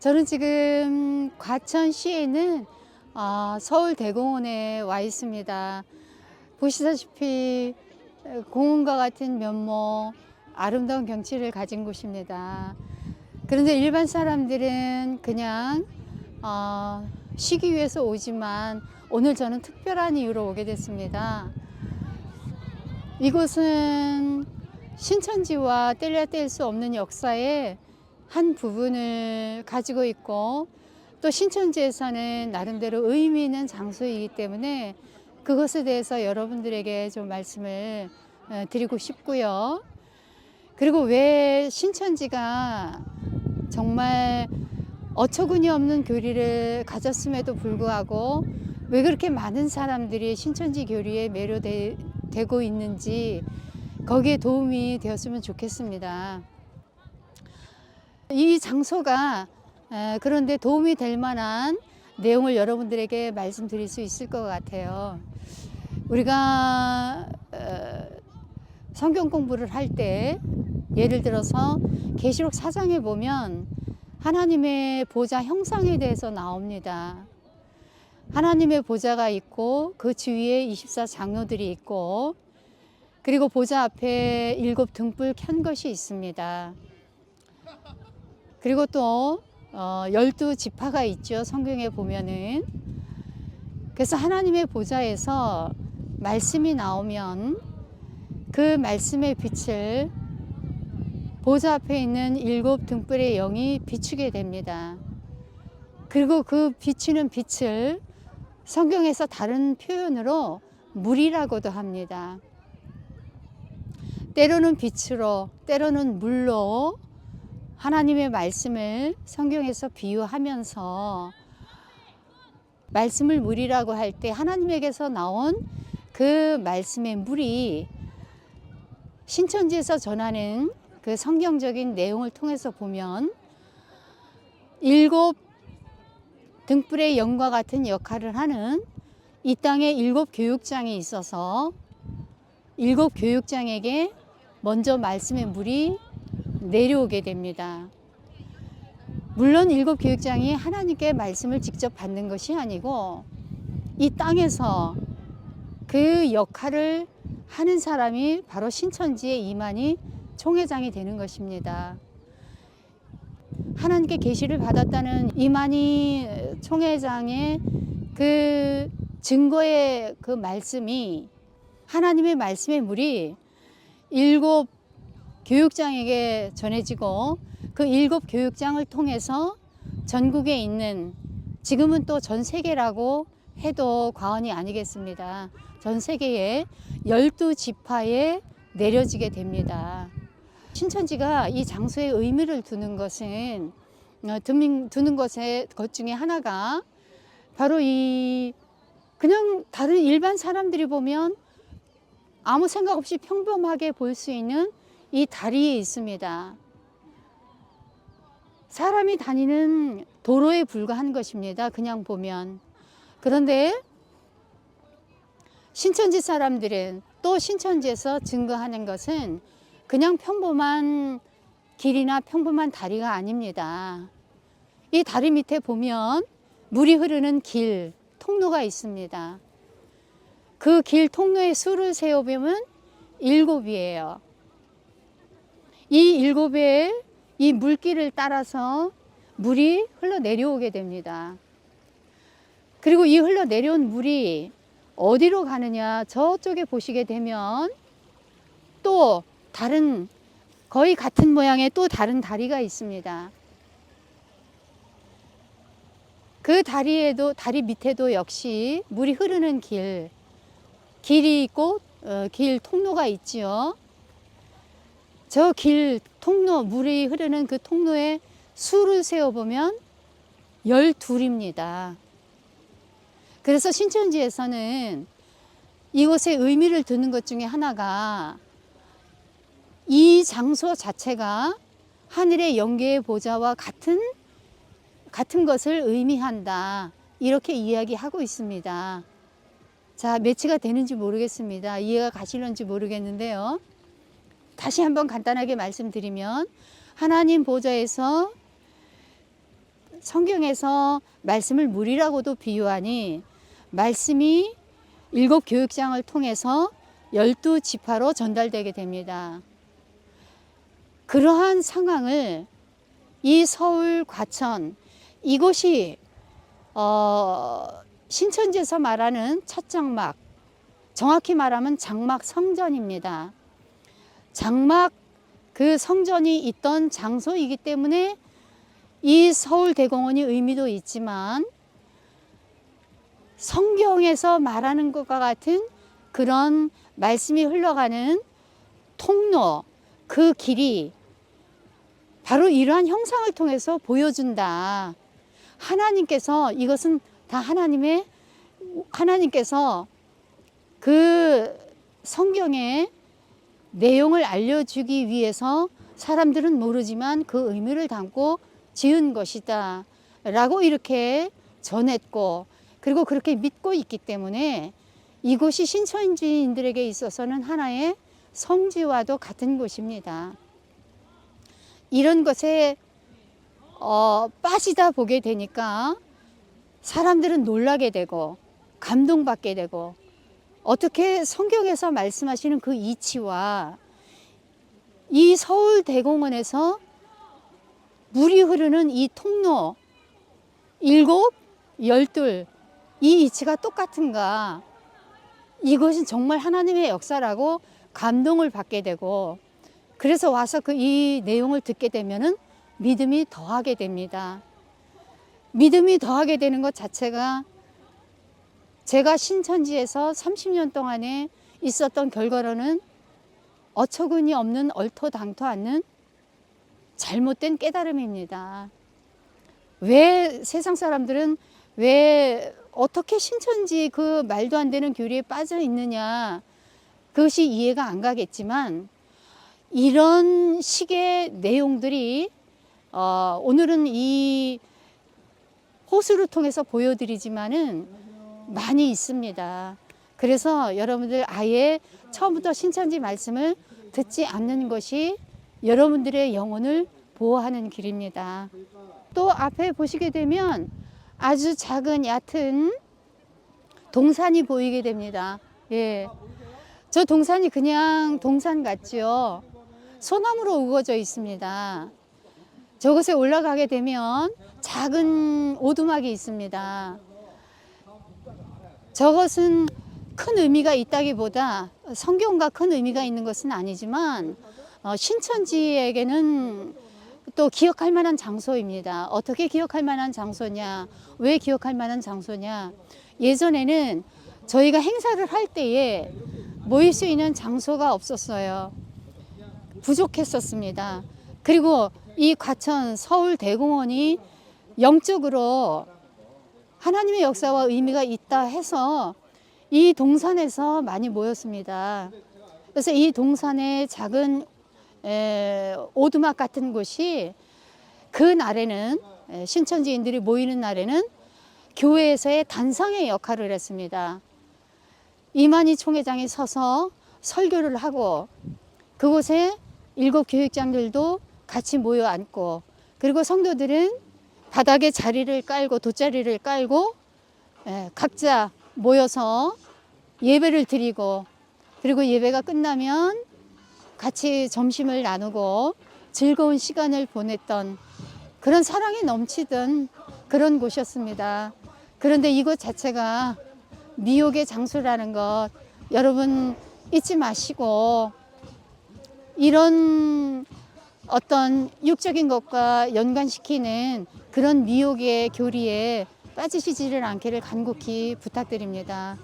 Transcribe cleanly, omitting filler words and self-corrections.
저는 지금 과천시에 있는 서울대공원에 와 있습니다. 보시다시피 공원과 같은 면모, 아름다운 경치를 가진 곳입니다. 그런데 일반 사람들은 그냥 쉬기 위해서 오지만 오늘 저는 특별한 이유로 오게 됐습니다. 이곳은 신천지와 뗄래야 뗄 수 없는 역사의 한 부분을 가지고 있고, 또 신천지에서는 나름대로 의미 있는 장소이기 때문에 그것에 대해서 여러분들에게 좀 말씀을 드리고 싶고요. 그리고 왜 신천지가 정말 어처구니 없는 교리를 가졌음에도 불구하고 왜 그렇게 많은 사람들이 신천지 교리에 매료되고 있는지, 거기에 도움이 되었으면 좋겠습니다. 이 장소가 그런데 도움이 될 만한 내용을 여러분들에게 말씀드릴 수 있을 것 같아요. 우리가 성경 공부를 할 때 예를 들어서 계시록 4장에 보면 하나님의 보좌 형상에 대해서 나옵니다. 하나님의 보좌가 있고 그 주위에 24장로들이 있고, 그리고 보좌 앞에 7 등불 켠 것이 있습니다. 그리고 또 12지파가 있죠, 성경에 보면은. 그래서 하나님의 보좌에서 말씀이 나오면 그 말씀의 빛을 보좌 앞에 있는 7 등불의 영이 비추게 됩니다. 그리고 그 비추는 빛을 성경에서 다른 표현으로 물이라고도 합니다. 때로는 빛으로, 때로는 물로 하나님의 말씀을 성경에서 비유하면서, 말씀을 물이라고 할 때 하나님에게서 나온 그 말씀의 물이 신천지에서 전하는 그 성경적인 내용을 통해서 보면 7 등불의 영과 같은 역할을 하는 이 땅에 7 교육장이 있어서 7 교육장에게 먼저 말씀의 물이 내려오게 됩니다. 물론 7 교육장이 하나님께 말씀을 직접 받는 것이 아니고 이 땅에서 그 역할을 하는 사람이 바로 신천지의 이만희 총회장이 되는 것입니다. 하나님께 계시를 받았다는 이만희 총회장의 그 증거의 그 말씀이, 하나님의 말씀의 물이 7 교육장에게 전해지고 그 7 교육장을 통해서 전국에 있는, 지금은 또 전 세계라고 해도 과언이 아니겠습니다. 전 세계의 12지파에 내려지게 됩니다. 신천지가 이 장소에 의미를 두는 것은 것 중에 하나가 바로 이 그냥 다른 일반 사람들이 보면 아무 생각 없이 평범하게 볼 수 있는 이 다리에 있습니다. 사람이 다니는 도로에 불과한 것입니다, 그냥 보면. 그런데 신천지 사람들은, 또 신천지에서 증거하는 것은 그냥 평범한 길이나 평범한 다리가 아닙니다. 이 다리 밑에 보면 물이 흐르는 길, 통로가 있습니다. 그 길 통로의 수를 세어보면 7이에요. 이 7의 이 물길을 따라서 물이 흘러내려오게 됩니다. 그리고 이 흘러내려온 물이 어디로 가느냐, 저쪽에 보시게 되면 또 다른, 거의 같은 모양의 또 다른 다리가 있습니다. 그 다리 밑에도 역시 물이 흐르는 길이 있고 길 통로가 있지요. 저 길 통로, 물이 흐르는 그 통로에 수를 세어보면 12입니다. 그래서 신천지에서는 이곳에 의미를 두는 것 중에 하나가 이 장소 자체가 하늘의 영계의 보좌와 같은 것을 의미한다, 이렇게 이야기하고 있습니다. 자, 매치가 되는지 모르겠습니다. 이해가 가실런지 모르겠는데요. 다시 한번 간단하게 말씀드리면, 하나님 보좌에서 성경에서 말씀을 물이라고도 비유하니 말씀이 7 교육장을 통해서 12 지파로 전달되게 됩니다. 그러한 상황을 이 서울 과천 이곳이 신천지에서 말하는 첫 장막, 정확히 말하면 장막 성전입니다. 장막 그 성전이 있던 장소이기 때문에 이 서울대공원이 의미도 있지만 성경에서 말하는 것과 같은 그런 말씀이 흘러가는 통로, 그 길이 바로 이러한 형상을 통해서 보여준다. 하나님께서 이것은 다 하나님께서 그 성경의 내용을 알려주기 위해서 사람들은 모르지만 그 의미를 담고 지은 것이다 라고 이렇게 전했고, 그리고 그렇게 믿고 있기 때문에 이곳이 신천지인들에게 있어서는 하나의 성지와도 같은 곳입니다. 이런 것에 빠지다 보게 되니까 사람들은 놀라게 되고 감동받게 되고, 어떻게 성경에서 말씀하시는 그 이치와 이 서울대공원에서 물이 흐르는 이 통로 7, 12 이 이치가 똑같은가. 이것은 정말 하나님의 역사라고 감동을 받게 되고, 그래서 와서 이 내용을 듣게 되면은 믿음이 더하게 됩니다. 믿음이 더하게 되는 것 자체가 제가 신천지에서 30년 동안에 있었던 결과로는 어처구니 없는 얼토당토 않는 잘못된 깨달음입니다. 왜 세상 사람들은 왜 어떻게 신천지 그 말도 안 되는 교리에 빠져 있느냐, 그것이 이해가 안 가겠지만 이런 식의 내용들이 오늘은 이 호수를 통해서 보여드리지만은 많이 있습니다. 그래서 여러분들 아예 처음부터 신천지 말씀을 듣지 않는 것이 여러분들의 영혼을 보호하는 길입니다. 또 앞에 보시게 되면 아주 작은 얕은 동산이 보이게 됩니다. 예, 저 동산이 그냥 동산 같죠. 소나무로 우거져 있습니다. 저곳에 올라가게 되면 작은 오두막이 있습니다. 저것은 큰 의미가 있다기보다 성경과 큰 의미가 있는 것은 아니지만 신천지에게는 또 기억할 만한 장소입니다. 어떻게 기억할 만한 장소냐, 왜 기억할 만한 장소냐. 예전에는 저희가 행사를 할 때에 모일 수 있는 장소가 없었어요. 부족했었습니다. 그리고 이 과천 서울대공원이 영적으로 하나님의 역사와 의미가 있다 해서 이 동산에서 많이 모였습니다. 그래서 이 동산의 작은 오두막 같은 곳이 그 날에는 신천지인들이 모이는 날에는 교회에서의 단상의 역할을 했습니다. 이만희 총회장이 서서 설교를 하고 그곳에 7 교육장들도 같이 모여 앉고, 그리고 성도들은 바닥에 자리를 깔고 돗자리를 깔고 각자 모여서 예배를 드리고, 그리고 예배가 끝나면 같이 점심을 나누고 즐거운 시간을 보냈던 그런 사랑이 넘치던 그런 곳이었습니다. 그런데 이곳 자체가 미혹의 장소라는 것 여러분 잊지 마시고, 이런 어떤 육적인 것과 연관시키는 그런 미혹의 교리에 빠지시지를 않기를 간곡히 부탁드립니다.